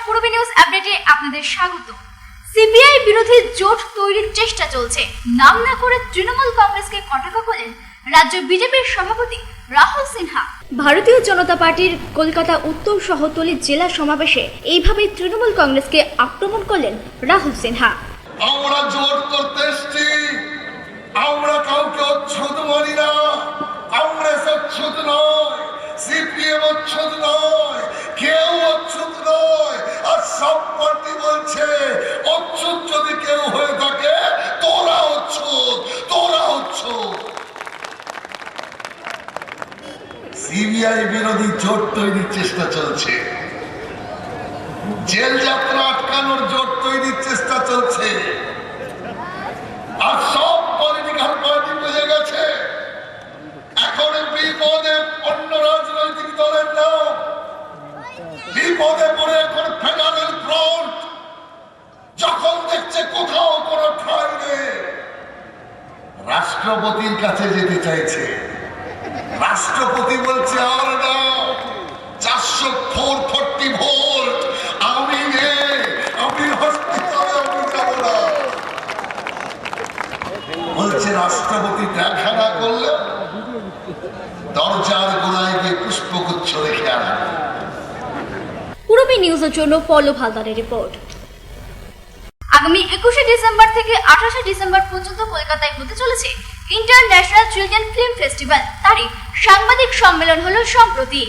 পূর্বী news আপডেটে আপনাদের স্বাগত। সিপিআই বিরোধী জোট তৈরির চেষ্টা চলছে। নাম না করে তৃণমূল কংগ্রেসকে কটাক্ষ করলেন রাজ্য বিজেপির সভাপতি রাহুল সিনহা। ভারতীয় জনতা পার্টির কলকাতা উত্তর শহরতলি জেলা সমাবেশে এইভাবে তৃণমূল কংগ্রেসকে আক্রমণ করলেন রাহুল সিনহা। আমরা জোট করতে এসেছি, আমরা কাউকে অচ্ছুত মানি না। কংগ্রেস অচ্ছুত নয়, সিপিএম অচ্ছুত নয়, কেউ অচ্ছুত নয়। আর সব পার্টি বলছে অচ্ছুত যদি কেউ হয়ে থাকে তোরা অচ্ছুত, তোরা অচ্ছুত। সিবিআই বিরোধী জোট তৈরির চেষ্টা চলছে, জেল যাত্রা আটকানোর জোট তৈরির চেষ্টা চলছে। আর সব পলিটিক্যাল পার্টি বুঝে গেছে এখন বিপদে অন্য রাজনৈতিক দলের নাম, বিপদে পড়ে এখন ফেডারেল ফ্রন্ট যখন দেখছে কোথাও কোনো ঠাঁই নেই, রাষ্ট্রপতির কাছে যেতে চাইছে। রাষ্ট্রপতি বলছে আর না, 440 ভোল্ট আমি আমি হসপিটালে আমি যাব না। বলছে রাষ্ট্রপতি দেখা না করলে দরজার গোড়ায় গিয়ে পুষ্পগুচ্ছ রেখে আসবে। পূর্বী নিউজের জন্য পল্লব হালদারের রিপোর্ট। আগামী 21শে ডিসেম্বর থেকে 28শে ডিসেম্বর পর্যন্ত কলকাতায় হতে চলেছে ইন্টারন্যাশনাল চিলড্রেন ফিল্ম ফেস্টিভ্যাল। তারিখ সাংবাদিক সম্মেলন হলো সম্প্রতি।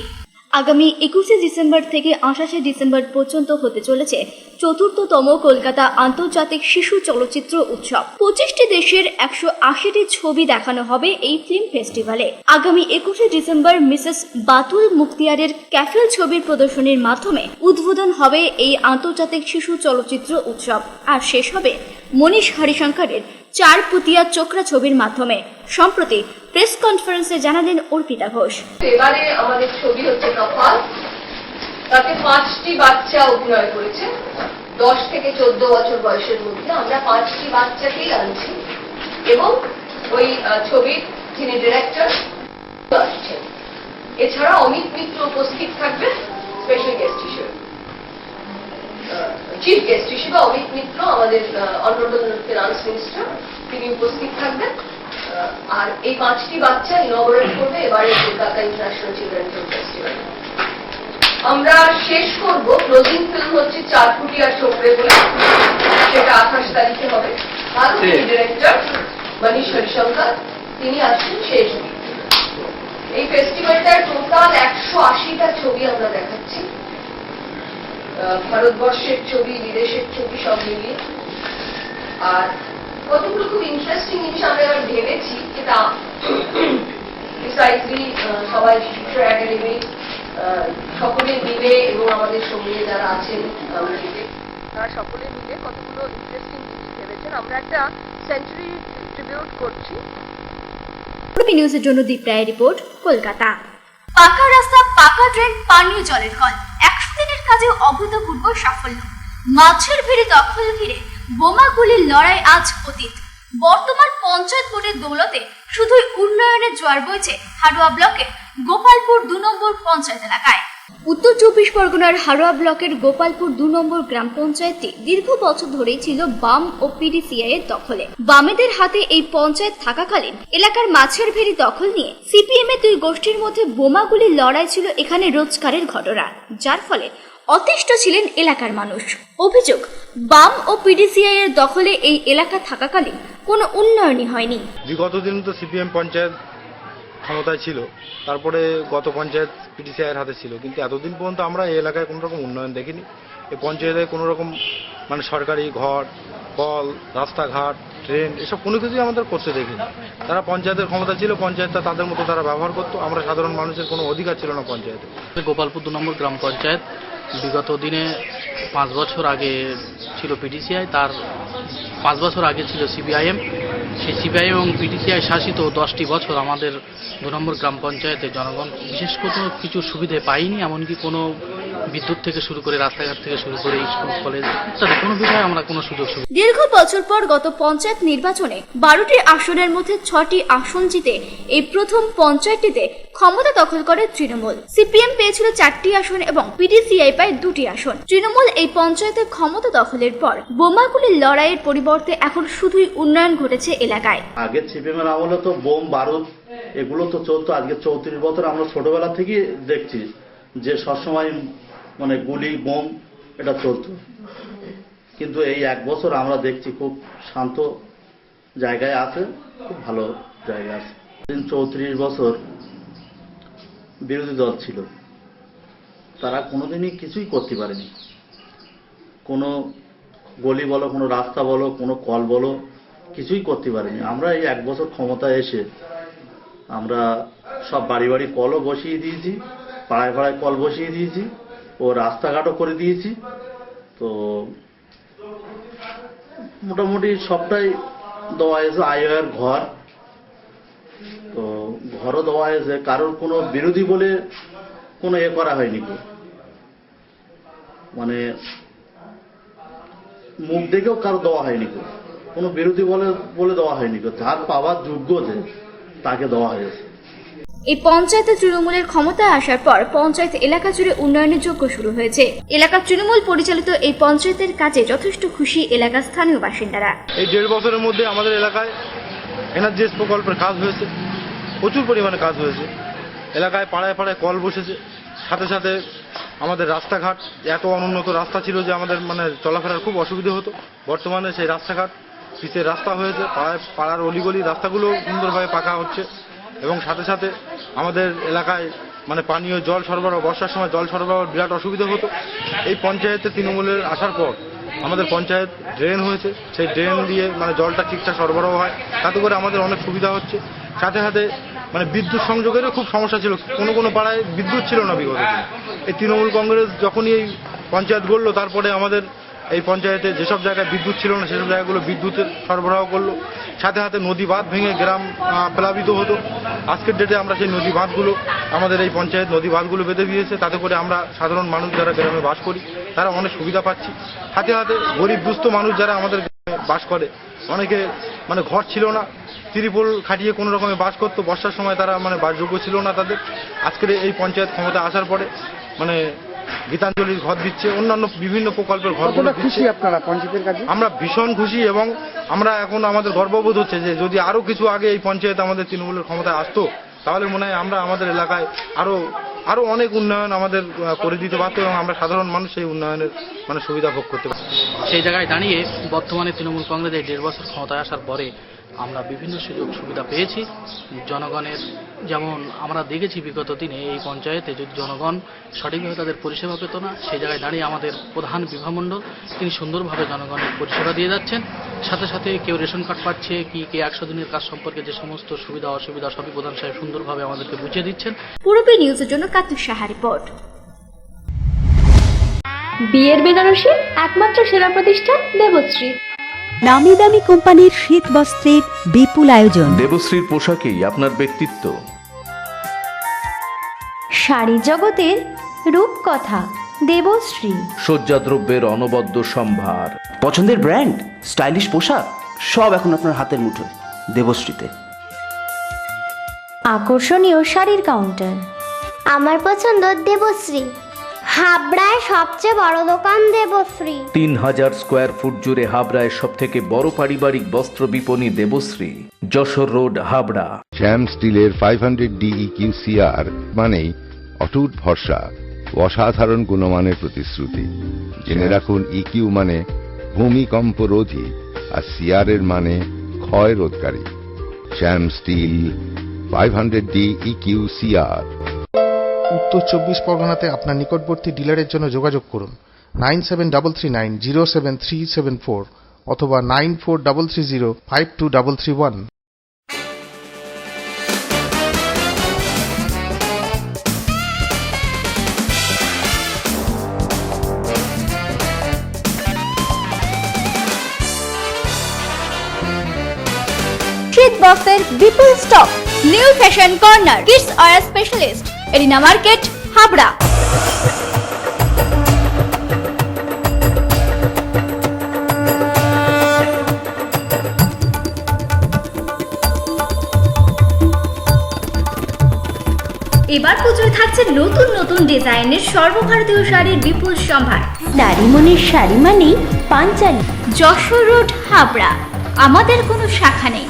আগামী 21শে ডিসেম্বর থেকে 28শে ডিসেম্বর পর্যন্ত হতে চলেছে ৪র্থতম কলকাতা আন্তর্জাতিক শিশু চলচ্চিত্র উৎসব। 25টি দেশের 180টি ছবি দেখানো হবে এই ফিল্ম ফেস্টিভ্যালে। আগামী 21শে ডিসেম্বর মিসেস বাতুল মুখতিয়ারের ক্যাফেল ছবির প্রদর্শনীর মাধ্যমে উদ্বোধন হবে এই আন্তর্জাতিক শিশু চলচ্চিত্র উৎসব, আর শেষ হবে মনীষ হরিশঙ্করের 4 পুতিয়া চোখরা ছবির মাধ্যমে। সম্প্রতি প্রেস কনফারেন্সে জানালেন অর্পিতা ঘোষ। এবারে আমাদের ছবি হচ্ছে কপাল, তাতে 5টি বাচ্চা অভিনয় করেছে 10 থেকে 14 বছর বয়সের মধ্যে। আমরা 5টি বাচ্চাকেই আনছি এবং ওই ছবির যিনি ডিরেক্টর আসছেন। এছাড়া অমিত মিত্র উপস্থিত থাকবে স্পেশাল গেস্ট হিসেবে, চিফ গেস্ট হিসেবে অমিত মিত্র আমাদের অন্যতম ফিনান্স মিনিস্টার, তিনি উপস্থিত থাকবেন। আর এই 5টি বাচ্চা ইনঅগারেট করবে এবারে Kolkata international children film festival. আমরা শেষ করব, ক্লোজিং ফিল্ম হচ্ছে 4 ফুটিয়া ছোকরে বলে, সেটা 28 তারিখে হবে। আর ডিরেক্টর মনীষ হরিশঙ্কর তিনি আসছেন শেষ দিন। এই ফেস্টিভ্যালটার টোটাল 180টা ছবি আমরা দেখাচ্ছি, ভারতবর্ষের ছবি, বিদেশের ছবি সব মিলিয়ে। আর কতগুলো খুব ইন্টারেস্টিং জিনিস আমরা এবার ভেবেছি, যেটা প্রিসাইজলি সবাই শিশু একাডেমি সকলে মিলে এবং আমাদের সঙ্গে যারা আছেন তারা সকলে মিলে কতগুলো ইন্টারেস্টিং জিনিস ভেবেছেন। আমরা একটা সেঞ্চুরি ট্রিবিউট করছি। পূর্বী নিউজের জন্য দীপ রায়ের রিপোর্ট, কলকাতা। পাকা রাস্তা, পাকা ট্রেন, পানীয় জলের কল, 100 দিনের কাজে অভূতপূর্ব সাফল্য। মাছের ভিড়ে দখল ঘিরে বোমাগুলির লড়াই আজ অতীত। বর্তমান পঞ্চায়েত ভোটের দৌলতে শুধুই উন্নয়নের জোয়ার বইছে হাড়োয়া ব্লকের গোপালপুর 2 নম্বর পঞ্চায়েত এলাকায়। উত্তর 24 পরগনার হাড়োয়া ব্লকের গোপালপুর 2 নম্বর গ্রাম পঞ্চায়েতটি দীর্ঘ বছর ধরেই ছিল বাম ও পিডিসিআই এর দখলে। বামেদের হাতে এই পঞ্চায়েত থাকাকালীন এলাকার মাছের ভেড়ি দখল নিয়ে সিপিএম এর 2 গোষ্ঠীর মধ্যে বোমাগুলির লড়াই ছিল এখানে রোজগারের ঘটনা, যার ফলে অতিষ্ঠ ছিলেন এলাকার মানুষ। অভিযোগ, বাম ও পিডিসিআই এর দখলে এই এলাকা থাকাকালীন কোনো উন্নয়নই হয়নি। বিগত দিন তো সিপিএম পঞ্চায়েত ক্ষমতায় ছিল, তারপরে গত পঞ্চায়েত পিটিসিআইয়ের হাতে ছিল, কিন্তু এতদিন পর্যন্ত আমরা এই এলাকায় কোনো রকম উন্নয়ন দেখিনি। এই পঞ্চায়েতে কোনো রকম সরকারি ঘর, কল, রাস্তাঘাট, ট্রেন এসব কোনো কিছুই আমাদের করতে দেখিনি। তারা পঞ্চায়েতের ক্ষমতা ছিল, পঞ্চায়েতটা তাদের মতো তারা ব্যবহার করতো। আমরা সাধারণ মানুষের কোনো অধিকার ছিল না পঞ্চায়েতে। গোপালপুর 2 নম্বর গ্রাম পঞ্চায়েত বিগত দিনে 5 বছর আগে ছিল পিটিসিআই, তার 5 বছর আগে ছিল সিপিআইএম। সেই সিপিআইএম এবং পিটিসিআই শাসিত 10টি বছর আমাদের 2 নম্বর গ্রাম পঞ্চায়েতে জনগণ বিশেষ কিছু সুবিধে পায়নি, এমনকি কোনো বিদ্যুৎ থেকে শুরু করে রাস্তাঘাট থেকে শুরু করে স্কুল কলেজ ইত্যাদি কোনো বিষয়ে আমরা কোনো সুযোগ সুবিধা দীর্ঘ বছর পর গত পঞ্চায়েত নির্বাচনে 12টি আসনের মধ্যে 6টি আসন জিতে এই প্রথম পঞ্চায়েতটিতে ক্ষমতা দখল করে তৃণমূল। সিপিএম পেয়েছিল 4টি আসন এবং পিডিসিআই পায় 2টি আসন। তৃণমূল এই পঞ্চায়েতে ক্ষমতা দখলের পর বোমাগুলির লড়াইয়ের পরিবর্তে এখন শুধুই উন্নয়ন ঘটেছে এলাকায়। আগে সিপিএম এর আমলে তো বোম বারুদ এগুলো তো চলতো। আজকে 34 বছর আমরা ছোটবেলা থেকে দেখছি যে সবসময় মানে গুলি বোম এটা চলতো, কিন্তু এই 1 বছর আমরা দেখছি খুব শান্ত জায়গায় আছে, খুব ভালো জায়গা আছে। 34 বছর বিরোধী দল ছিল, তারা কোনোদিনই কিছুই করতে পারেনি। কোনো গলি বলো, কোনো রাস্তা বলো, কোনো কল বলো, কিছুই করতে পারেনি। আমরা এই 1 বছর ক্ষমতায় এসে আমরা সব বাড়ি বাড়ি কলও বসিয়ে দিয়েছি, পাড়ায় পাড়ায় কল বসিয়ে দিয়েছি, ও রাস্তাঘাটও করে দিয়েছি। তো মোটামুটি সবটাই দেওয়া হয়েছে। আয়ের ঘর, তো ঘরও দেওয়া হয়েছে। কারোর কোনো বিরোধী বলে কোনো করা হয়নি, মানে মুখ দেখেও কারো দেওয়া হয়নি, কোনো বিরোধী বলে দেওয়া হয়নি। যার পাওয়ার যোগ্য যে তাকে দেওয়া হয়েছে। এই পঞ্চায়েতে তৃণমূলের ক্ষমতায় আসার পর পঞ্চায়েত এলাকা জুড়ে উন্নয়নের যজ্ঞ শুরু হয়েছে। এলাকার তৃণমূল পরিচালিত এই পঞ্চায়েতের কাজে যথেষ্ট খুশি এলাকার স্থানীয় বাসিন্দারা। এই 1.5 বছরের মধ্যে আমাদের এলাকায় এনার্জিএস প্রকল্পের কাজ হয়েছে, প্রচুর পরিমাণে কাজ হয়েছে। এলাকায় পাড়ায় পাড়ায় কল বসেছে, সাথে সাথে আমাদের রাস্তাঘাট, এত অনুন্নত রাস্তা ছিল যে আমাদের মানে চলাফেরার খুব অসুবিধা হতো। বর্তমানে সেই রাস্তাঘাট পিচের রাস্তা হয়েছে, পাড়ার অলিগলি রাস্তাগুলো সুন্দরভাবে পাকা হচ্ছে এবং সাথে সাথে আমাদের এলাকায় মানে পানীয় জল সরবরাহ, বর্ষার সময় জল সরবরাহ বিরাট অসুবিধা হতো। এই পঞ্চায়েতে তৃণমূলের আসার পর আমাদের পঞ্চায়েত ড্রেন হয়েছে, সেই ড্রেন দিয়ে মানে জলটা ঠিকঠাক সরবরাহ হয়, তাতে করে আমাদের অনেক সুবিধা হচ্ছে। সাথে সাথে মানে বিদ্যুৎ সংযোগেরও খুব সমস্যা ছিল, কোনো কোনো পাড়ায় বিদ্যুৎ ছিল না বিগত দিনে। এই তৃণমূল কংগ্রেস যখনই এই পঞ্চায়েত গড়লো, তারপরে আমাদের এই পঞ্চায়েতে যেসব জায়গায় বিদ্যুৎ ছিল না সেসব জায়গাগুলো বিদ্যুতের সরবরাহ করলো। সাথে সাথে নদী বাঁধ ভেঙে গ্রাম প্লাবিত হতো। আজকের ডেটে আমরা সেই নদী বাঁধগুলো, আমাদের এই পঞ্চায়েত নদী বাঁধগুলো বেঁধে দিয়েছে, তাতে করে আমরা সাধারণ মানুষ যারা গ্রামে বাস করি তারা অনেক সুবিধা পাচ্ছি। সাথে সাথে গরিব দুস্থ মানুষ যারা আমাদের গ্রামে বাস করে, অনেকে মানে ঘর ছিল না, ত্রিপল খাটিয়ে কোনো রকমে বাস করতো, বর্ষার সময় তারা মানে বাসযোগ্য ছিল না তাদের। আজকের এই পঞ্চায়েত ক্ষমতা আসার পরে মানে গীতাঞ্জলির ঘর দিচ্ছে, অন্যান্য বিভিন্ন প্রকল্পের ঘর খুশি আপনারা পঞ্চায়েতের কাছে? আমরা ভীষণ খুশি এবং আমরা এখন আমাদের গর্ববোধ হচ্ছে যে যদি আরো কিছু আগে এই পঞ্চায়েত আমাদের তৃণমূলের ক্ষমতায় আসতো, তাহলে মনে হয় আমরা আমাদের এলাকায় আরো অনেক উন্নয়ন আমাদের করে দিতে পারতো এবং আমরা সাধারণ মানুষ সেই উন্নয়নের মানে সুবিধা ভোগ করতে পারতাম। সেই জায়গায় দাঁড়িয়ে বর্তমানে তৃণমূল কংগ্রেস এই 1.5 বছর ক্ষমতায় আসার পরে আমরা বিভিন্ন সুযোগ সুবিধা পেয়েছি জনগণের। যেমন আমরা দেখেছি বিগত দিনে এই পঞ্চায়েতে যদি জনগণ সঠিকভাবে তাদের পরিষেবা পেত না, সেই জায়গায় দাঁড়িয়ে আমাদের প্রধান বিভামণ্ডল তিনি সুন্দরভাবে জনগণের পরিষেবা দিয়ে যাচ্ছেন। সাথে সাথে কেউ রেশন কার্ড পাচ্ছে কি, কে 100 দিনের কাজ সম্পর্কে যে সমস্ত সুবিধা অসুবিধা সবই প্রধান সাহেব সুন্দরভাবে আমাদেরকে বুঝিয়ে দিচ্ছেন। পূর্বী নিউজের জন্য কাতুর সাহা রিপোর্ট। বিয়ের বেনারসি একমাত্র সেরা প্রতিষ্ঠান দেবশ্রী। নামি দামি কোম্পানির শীত বস্ত্রের বিপুল আয়োজন। দেবশ্রীর পোশাকেই আপনার ব্যক্তিত্ব। শাড়ি জগতের রূপকথা দেবশ্রী। সজ্জাদ্রব্যের অনবদ্য সম্ভার। পছন্দের ব্র্যান্ড, স্টাইলিশ পোশাক সব এখন আপনার হাতের মুঠোয় দেবশ্রীতে। আকর্ষণীয় শাড়ির কাউন্টার। আমার পছন্দ দেবশ্রী। হাবড়ায় সবচেয়ে বড় দোকান দেবশ্রী। 3000 স্কোয়ার ফুট জুড়ে হাবড়ায় সব থেকে বড় পারিবারিক বস্ত্র বিপণী দেবশ্রী, যশোর রোড, হাবড়া। শ্যাম স্টিলের 500D EQCR মানেই অটুট ভরসা, অসাধারণ গুণমানের প্রতিশ্রুতি। জেনে রাখুন, EQ মানে ভূমিকম্প রোধী আর CR এর মানে ক্ষয় রোধকারী। শ্যাম স্টিল 500D EQCR। উত্তর 24 পরগনাতে আপনার নিকটবর্তী ডিলারের জন্য যোগাযোগ করুন 9733907374 অথবা 9433052331। শীত বস্ত্রের বিপুল stock, new fashion corner, kids wear specialist, arena market, Habra. এবার পুজোয় থাকছে নতুন নতুন ডিজাইনের সর্বভারতীয় শাড়ির বিপুল সম্ভার। নারী মনের শাড়ি মানেই পাঞ্চালী। যশোর রোড, হাবড়া। আমাদের কোনো শাখা নেই।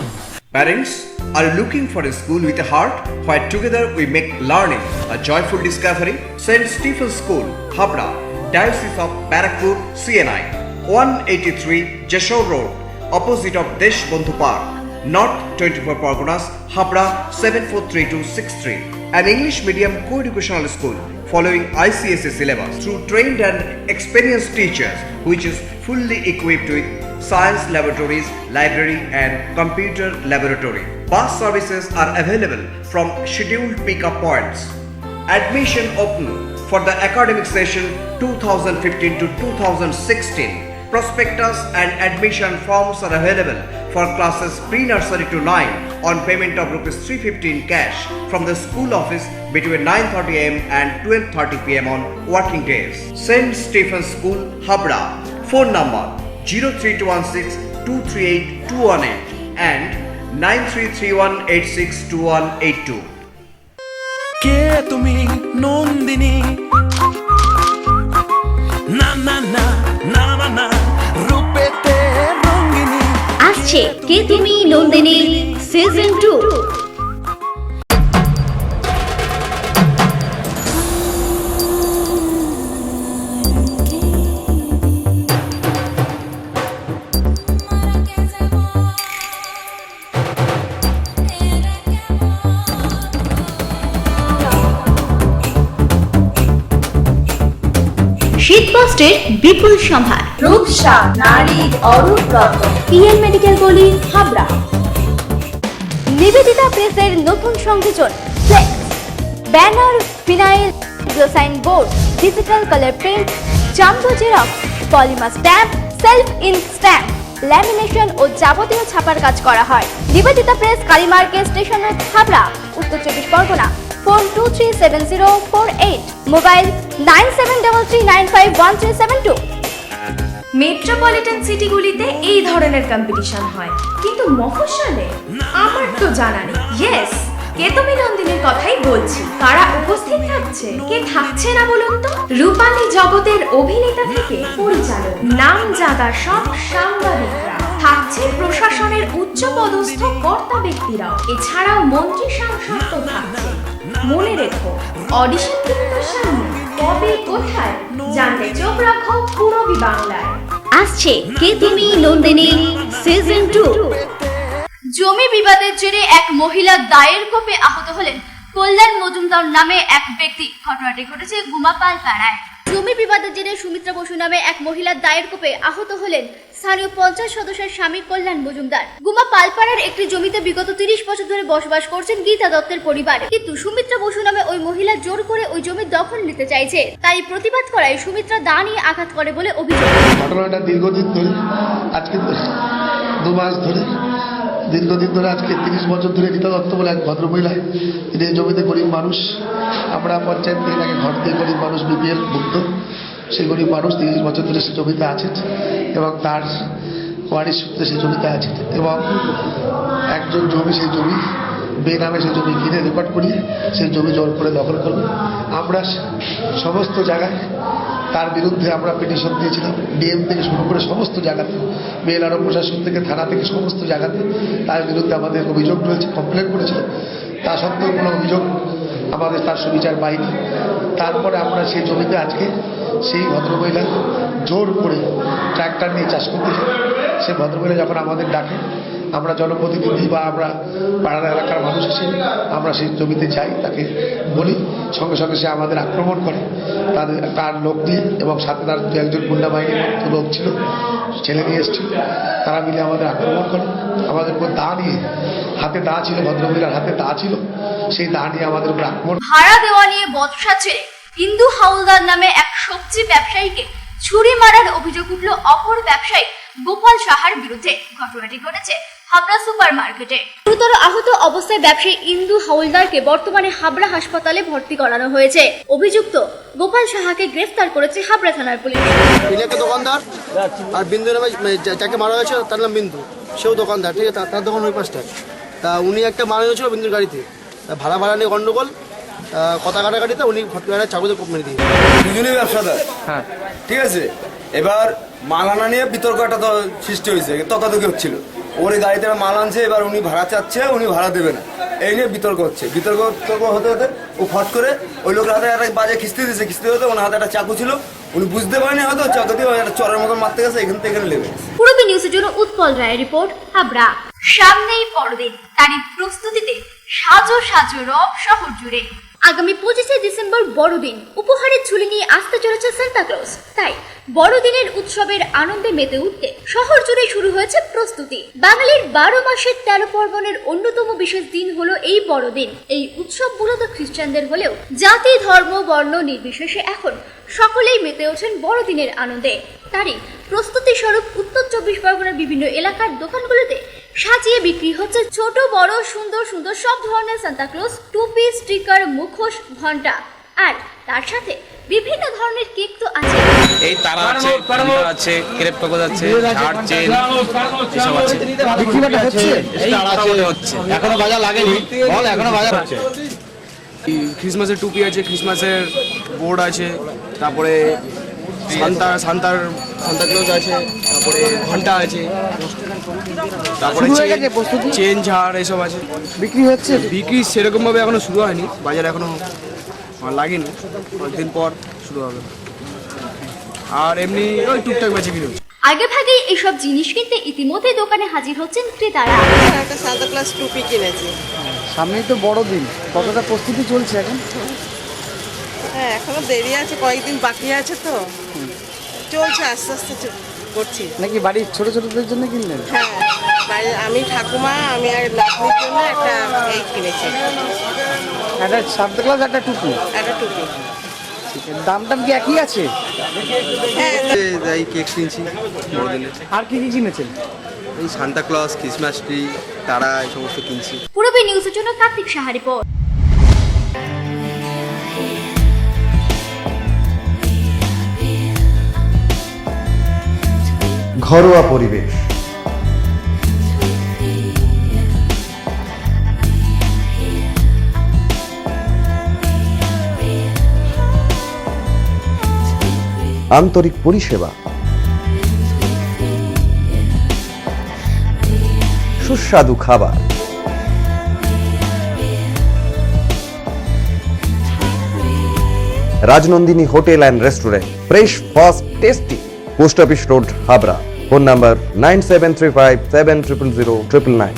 Parents, are you looking for a school with a heart where together we make learning a joyful discovery? St. Stephen's School, Habra, Diocese of Barakpur, CNI, 183 Jashore Road, opposite of Desh Bondhu Park, North 24 Parganas, Habra 743263. An English medium co-educational school following ICSE syllabus through trained and experienced teachers, which is fully equipped with science laboratories, library and computer laboratory. Bus services are available from scheduled pick-up points. Admission open for the academic session 2015 to 2016. Prospectus and admission forms are available for classes pre-nursery to 9 on payment of ₹350 in cash from the school office between 9:30 am and 12:30 pm on working days. St. Stephen's School, Habra. Phone number 03216 238 218 and 9331862182. কে তুমি নন্দিনী? না না না না না না, রূপেতে রঙ্গিনী। আসছে কে তুমি Nandini season 2। শীতবস্ত্রের বিপুল সম্ভার। রূপসা নারীর অরূপ রত্ন। পিএন মেডিকেল গলি, হাবড়া। নিবেদিতা প্রেসের নতুন সংযোজন flex, banner, phenyl, glow sign board, digital colour print, jumbo xerox, polymer stamp, self ink stamp, lamination ও যাবতীয় ছাপার কাজ করা হয়। Nivedita press, Kali market station road, Habra, উত্তর 24 পরগনা। Phone 237048, mobile 9733951372। মেট্রোপলিটন সিটিগুলিতে এই ধরনের কম্পিটিশন হয়, কিন্তু মফস্বলে আমার তো জানা নেই। ইয়েস, কে তুমি নন্দিনীর কথাই বলছি। কারা উপস্থিত থাকছে, কে থাকছে না বলুন তো? রূপালী জগতের অভিনেতা থেকে পরিচালক, নামজাদা সব সাংবাদিকরা, থাকছে প্রশাসনের উচ্চপদস্থ কর্তা ব্যক্তিরাও, এছাড়াও মন্ত্রী সাংসদ তো থাকছে। মনে রেখো, অডিশন কিন্তু সামনে। কবে, কোথায় জানতে চোখ রাখো পূরবী বাংলায়। আসছে কে তুমি নন্দিনী সিজন 2। জমি বিবাদের জেরে এক মহিলা দায়ের কোপে আহত হলেন কল্যাণ মজুমদার নামে এক ব্যক্তি। ঘটনাটি ঘটেছে গুমাপাল পাড়ায়। জমি বিবাদের জেরে সুমিত্রা বসু নামে এক মহিলা দায়ের কোপে আহত হলেন স্থানীয় পঞ্চায়েত সদস্যের স্বামী কল্যাণ মজুমদার। গুমা পালপাড়ার একটি জমিতে বিগত 30 বছর ধরে বসবাস করছেন গীতা দত্তের পরিবার, কিন্তু সুমিত্রা বসু নামে ওই মহিলা জোর করে ওই জমি দখল নিতে চাইছে। তাই প্রতিবাদ করায় সুমিত্রা দা নিয়ে আঘাত করে বলে অভিযোগ। ঘটনাটা দীর্ঘদিন ধরে, আজকে 2 মাস ধরে, দীর্ঘদিন ধরে, আজকে 30 বছর ধরে গীতা দত্ত বলে এক ভদ্রমহিলা, তিনি এই জমিতে গরিব মানুষ। আমরা পঞ্চায়েত থেকে তাকে ঘর দিয়ে গরিব মানুষ, বিপিএল ভুক্ত সেই গরিব মানুষ 30 বছর ধরে সে জমিতে আছেন এবং তার ওয়ারিশ সূত্রে সেই জমিতে আছেন এবং একজন জমি, সেই জমি বেনামে সেই জমি কিনে রেকর্ড করিয়ে সেই জমি জোর করে দখল করবে। আমরা সমস্ত জায়গায় তার বিরুদ্ধে আমরা পিটিশন দিয়েছিলাম, ডিএম থেকে শুরু করে সমস্ত জায়গাতে, বিএলআরও প্রশাসন থেকে, থানা থেকে, সমস্ত জায়গাতে তার বিরুদ্ধে আমাদের অভিযোগ রয়েছে, কমপ্লেন করেছিল। তা সত্ত্বেও কোনো অভিযোগ আমাদের তার সুবিচার পাইনি। তারপরে আমরা সেই জমিতে আজকে সেই ভদ্রমহিলা জোর করে ট্র্যাক্টর নিয়ে চাষ করতে যাই। সে ভদ্রমহিলা যখন আমাদের ডাকে, আমরা জনপ্রতিনিধি বা আমরা পাড়ার এলাকার মানুষ হিসেবে আমরা সেই জমিতে যাই, তাকে বলি, সঙ্গে সঙ্গে সে আমাদের আক্রমণ করে তার লোক দিয়ে, এবং সাথে তার 2-1 গুন্ডা বাহিনীর লোক ছিল, ছেলে নিয়ে এসেছিল, তারা মিলে আমাদের আক্রমণ করে। আমাদের উপর দা নিয়ে, হাতে দা ছিল, ভদ্রমহিলার হাতে দা ছিল, সেই দা নিয়ে আমাদের উপর আক্রমণ। ভাড়া দেওয়া নিয়ে বচসা ছেড়ে ইন্দু হাওলদার নামে এক সবজি ব্যবসায়ীকে ছুরি মারার অভিযোগ উঠল অপর ব্যবসায়ী গোপাল সাহার বিরুদ্ধে। ঘটনাটি ঘটেছে হাবড়া সুপার মার্কেটে। গুরুতর আহত অবস্থায় ব্যবসায়ী ইন্দু হাওলদারকে বর্তমানে হাবড়া হাসপাতালে ভর্তি করানো হয়েছে। অভিযুক্ত গোপাল সাহাকে গ্রেফতার করেছে হাবড়া থানার পুলিশ। দোকানদার আর বিন্দু নামে যাকে মারা হয়েছে তার নাম বিন্দু, সেও দোকানদার, ঠিক আছে, তার দোকান ওই পাশটায়। তা উনি একটা মারা হয়েছিল বিন্দুর গাড়িতে, ভাড়া নিয়ে গন্ডগোল, কথা কাটাকাটিতে উনি ফট করে চাকুতে কোপ মেরে দিয়েছে। দুজনেই ব্যবসাদার, হ্যাঁ ঠিক আছে। এবার মাল আনা নিয়ে বিতর্ক একটা তো সৃষ্টি হয়েছে, তকাতকি হচ্ছিল। ওর এই গাড়িতে মাল আনছে, এবার উনি ভাড়া চাচ্ছে, উনি ভাড়া দেবে না, এই নিয়ে বিতর্ক হচ্ছে। বিতর্ক হতে হতে ও ফট করে ওই লোকের হাতে একটা বাজে খিস্তি দিয়েছে। খিস্তি হতে ওনার হাতে একটা চাকু ছিল, উনি বুঝতে পারেনি হয়তো চাকু দিয়ে একটা চরের মতো মারতে গেছে, এখান থেকে এখানে লেগে গেছে। পূর্বী নিউজের জন্য উৎপল রায়ের রিপোর্ট, হাবড়া। সামনেই বড়দিন, তারই প্রস্তুতিতে সাজো সাজো রব শহর জুড়ে। আগামী 25শে ডিসেম্বর বড়দিন, উপহারের ঝুলি নিয়ে আসতে চলেছে সান্তা ক্লজ। তাই বড়দিনের উৎসবের আনন্দে মেতে উঠতে শহর জুড়ে শুরু হয়েছে প্রস্তুতি। বাঙালির 12 মাসের 13 পার্বণের অন্যতম বিশেষ দিন হলো এই বড়দিন। এই উৎসব মূলত খ্রিস্টানদের হলেও জাতি, ধর্ম, বর্ণ নির্বিশেষে এখন সকলেই মেতে ওঠেন বড়দিনের আনন্দে। তারই প্রস্তুতি স্বরূপ উত্তর 24 পরগনার বিভিন্ন এলাকার দোকানগুলোতে সাজিয়ে বিক্রি হচ্ছে ছোট বড় সুন্দর সুন্দর সব ধরনের সান্তা ক্লজ, টুপি, স্টিকার, মুখোশ, ঘন্টা, আর তার সাথে বিভিন্ন ধরনের কেক তো আছে। এই তারা আছে, ঘন্টা আছে, ক্রেপ কাগজ আছে, ঝাড়, চেন এসব আছে। বিক্রিটা হচ্ছে, হচ্ছে, এখনো বাজার লাগেনি, বল এখনো বাজার হচ্ছে। ক্রিসমাসের টুপি আছে, ক্রিসমাসের বোর্ড আছে, তারপরে সান্তা ক্লজ আছে, তারপরে ঘন্টা আছে, তারপরে চেন, ঝাড় এসব আছে। বিক্রি হচ্ছে, বিক্রি সেরকম ভাবে এখনো শুরু হয়নি, বাজার এখনো লাগেনি, কয়েকদিন পর শুরু হবে। আর এমনি ওই টুকটাক বেচে কিনে আগে ভাগেই এসব জিনিস কিনতে ইতিমধ্যে দোকানে হাজির হচ্ছেন ক্রেতারা। একটা সান্তা ক্লজ টুপি কিনেছি। সামনেই তো বড়দিন, কতটা প্রস্তুতি চলছে এখন? হ্যাঁ এখনো দেরি আছে, কয়েকদিন বাকি আছে তো, চলছে আস্তে আস্তে করছি। নাকি বাড়ির ছোট ছোটদের জন্য কিনলেন? হ্যাঁ আমি ঠাকুমা, আমি আর নাতনির জন্য একটা এই কিনেছি, একটা সান্তা ক্লজ, একটা টুপি। একটা টুপি। দামটা কি একই আছে? হ্যাঁ এই কেক কিনছি বড়দিনে। আর কি কি কিনেছেন? এই সান্তা ক্লজ, ক্রিসমাস ট্রি, তারা এই সমস্ত কিনছি। পূর্বী নিউজের জন্য কার্তিক সাহা রিপোর্ট। ঘরোয়া পরিবেশ, আন্তরিক পরিষেবা, সুস্বাদু খাবার, Rajnandini hotel and restaurant, fresh, fast, tasty, post office road, Habra. Phone number 9735700099।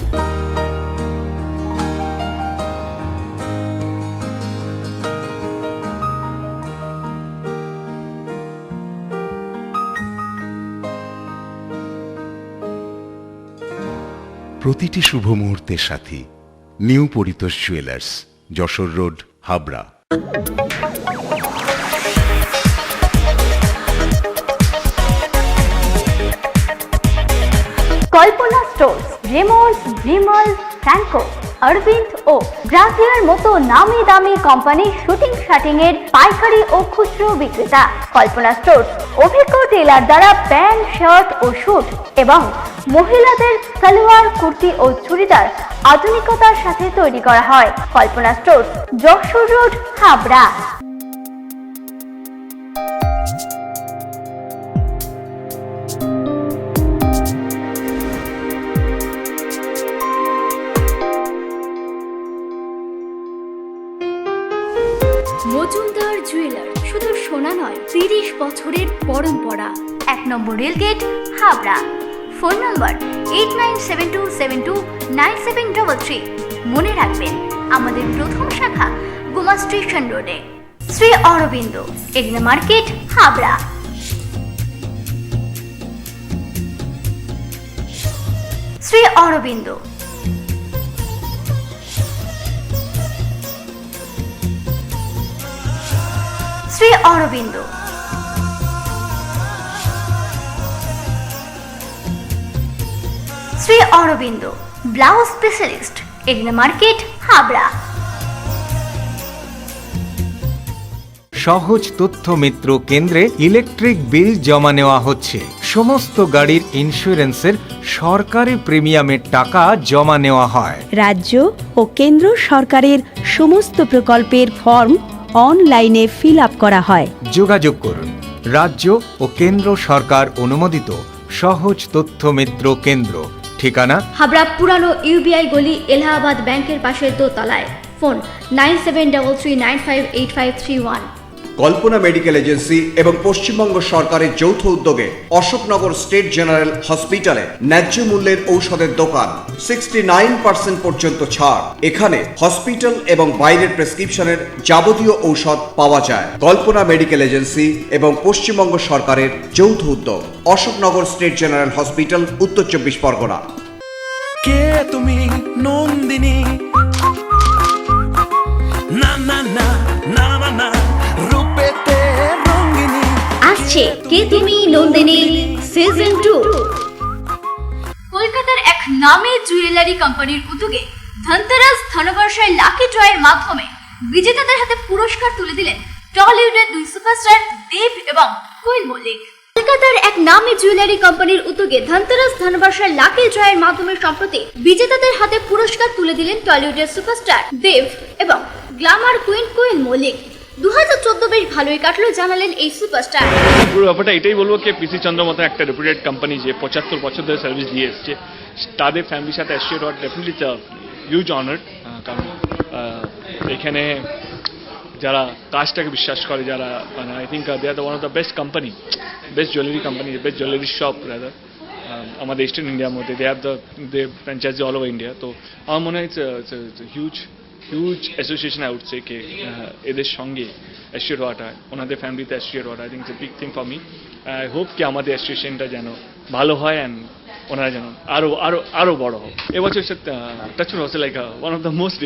প্রতিটি শুভ মুহূর্তের সাথী new Paritosh jewellers, Jessore road, Habra. Kalpana stores, Raymonds, Vimal, Franco, Arvind ও ব্রাজিয়ার মতো নামি দামি কোম্পানির শুটিং শাটিং এর পাইকারি ও খুচরো বিক্রেতা। কল্পনা স্টোর্স অভিজ্ঞ টেলার দ্বারা প্যান্ট, শার্ট ও স্যুট এবং মহিলাদের সালোয়ার, কুর্তি ও চুড়িদার আধুনিকতার সাথে তৈরি করা হয়। Kalpana stores, Jessore road, Habra. Majumdar jeweller, শুধু সোনা নয়, 30 বছরের পরম্পরা। 1 number rail gate, Habra. Phone number 8972729733। মনে রাখবেন, আমাদের প্রথম শাখা গোমা স্টেশন রোডে। শ্রী অরবিন্দ, এগনা market, Habra. Shri Aurobindo. Shri Aurobindo. Shri Aurobindo blouse specialist, এগনা মার্কেট, হাবড়া। সহজ তথ্য মিত্র কেন্দ্রে ইলেকট্রিক বিল জমা নেওয়া হচ্ছে। সমস্ত গাড়ির ইন্স্যুরেন্সের সরকারি প্রিমিয়ামের টাকা জমা নেওয়া হয়। রাজ্য ও কেন্দ্র সরকারের সমস্ত প্রকল্পের ফর্ম অনলাইনে ফিল আপ করা হয়। যোগাযোগ করুন রাজ্য ও কেন্দ্র সরকার অনুমোদিত সহজ তথ্য মিত্র কেন্দ্র। ঠিকানা হাবড়া পুরানো ইউবিআই গলি, এলাহাবাদ ব্যাংকের পাশে দোতলায়। ফোন 9733958531। কল্পনা মেডিকেল এজেন্সি এবং পশ্চিমবঙ্গ সরকারের যৌথ উদ্যোগে অশোকনগর স্টেট জেনারেল হসপিটালে ন্যায্য মূল্যের ঔষধের দোকান, 69% পর্যন্ত ছাড়। এখানে হসপিটাল এবং বাইরের প্রেসক্রিপশনের যাবতীয় ঔষধ পাওয়া যায়। কল্পনা মেডিকেল এজেন্সি এবং পশ্চিমবঙ্গ সরকারের যৌথ উদ্যোগ, অশোকনগর স্টেট জেনারেল হসপিটাল, উত্তর 24 পরগনা। কে তুমি নন্দিনী? না না না না না না, রূপেতে রঙ্গিনী। আসছে কে তুমি নন্দিনী সিজন 2। কলকাতার এক নামী জুয়েলারি কোম্পানির উদ্যোগে ধনতেরাস ধনবর্ষায় লাকি ড্রয়ের মাধ্যমে বিজেতাদের হাতে পুরস্কার তুলে দিলেন টলিউডের দুই সুপারস্টার দেব এবং কোয়েল মল্লিক। কলকাতার এক নামী জুয়েলারি কোম্পানির উদ্যোগে ধনতেরাস ধনবর্ষার লাকি ড্রয়ের মাধ্যমে সম্প্রতি বিজেতাদের হাতে পুরস্কার তুলে দিলেন টলিউডের সুপারস্টার দেব এবং গ্ল্যামার কুইন কোয়েল মল্লিক। 2014 বেশ ভালোই কাটলো জানালেন এই সুপারস্টার। পুরো ব্যাপারটা এটাই বলবো কি পিসি চন্দ্র মতো একটা রেপুটেড কোম্পানি যে 75 বছর ধরে সার্ভিস দিয়ে এসছে, তাদের ফ্যামিলির সাথে অ্যাসোসিয়েট হওয়া ডেফিনেটলি হিউজ অনার। কারণ এখানে যারা কাজটাকে বিশ্বাস করে, যারা মানে I think they are one of the best company, best jewellery company, best jewellery shop rather আমাদের ইস্টার্ন ইন্ডিয়ার মধ্যে। They have the franchise all over India. তো আমার মনে হয় huge association I would say কে এদের সঙ্গে অ্যাসোসিয়েট হওয়াটা, ওনাদের ফ্যামিলিতে অ্যাসোসিয়েট হওয়াটা I think it's a big thing for me. I hope কি আমাদের অ্যাসোসিয়েশনটা যেন ভালো হয় অ্যান্ড ওনারা যেন আরো বড় হোক। এবছর টাচুড হচ্ছে like one of the most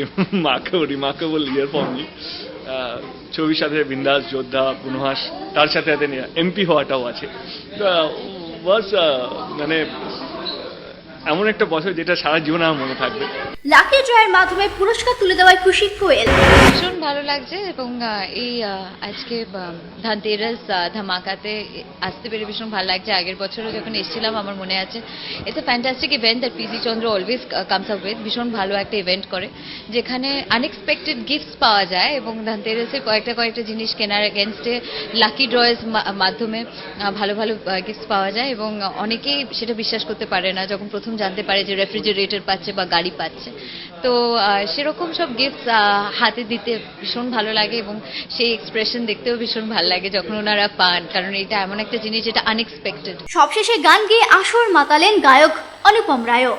remarkable year for me. ছবির সাথে বিন্দাস, যোদ্ধা, বুনহাস, তার সাথে এমপি হওয়াটাও আছে। মানে এমন একটা বছর যেটা সারা জীবন আমার মনে থাকবে। লাকি ড্রয়ের মাধ্যমে পুরস্কার তুলে দেওয়ায় খুশি কোয়েল। ভীষণ ভালো লাগছে এবং এই আজকে ধনতেরাস ধামাকাতে আসতে পেরে ভীষণ ভালো লাগছে। আগের বছরও যখন এসেছিলাম আমার মনে আছে, it's a fantastic event that PC Chandra always comes up with. ভীষণ ভালো একটা ইভেন্ট করে যেখানে আনএক্সপেক্টেড গিফটস পাওয়া যায় এবং ধনতেরাসের কয়েকটা জিনিস কেনার এগেনস্টে লাকি ড্রয়ের মাধ্যমে ভালো ভালো গিফটস পাওয়া যায় এবং অনেকেই সেটা বিশ্বাস করতে পারে না যখন প্রথম জানতে পারে যে রেফ্রিজারেটর পাচ্ছে বা গাড়ি পাচ্ছে। তো সেরকম সব গিফটস হাতে দিতে ভীষণ ভালো লাগে এবং সেই এক্সপ্রেশন দেখতেও ভীষণ ভালো লাগে যখন ওনারা পান, কারণ এটা এমন একটা জিনিস যেটা আনএক্সপেক্টেড। সবশেষে গান গেয়ে আসর মাতালেন গায়ক অনুপম রায়ও।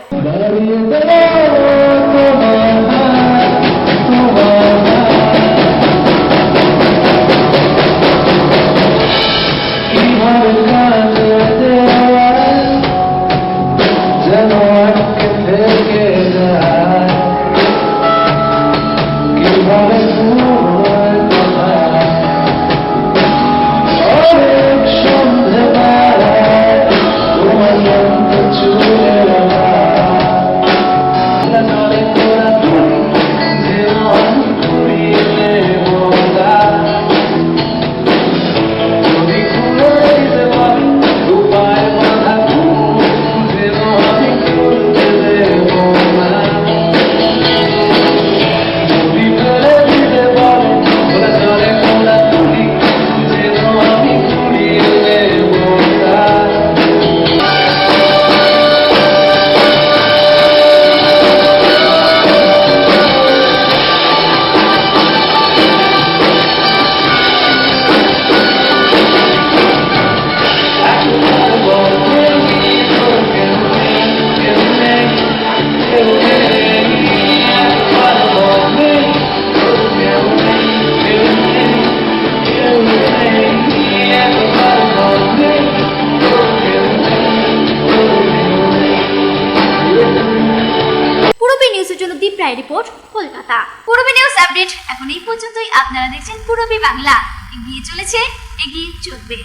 Report Kolkata. Purabi news update এখন এই পর্যন্তই। আপনারা দেখছেন পূরবী বাংলা। এগিয়ে চলেছে, এগিয়ে চলবে।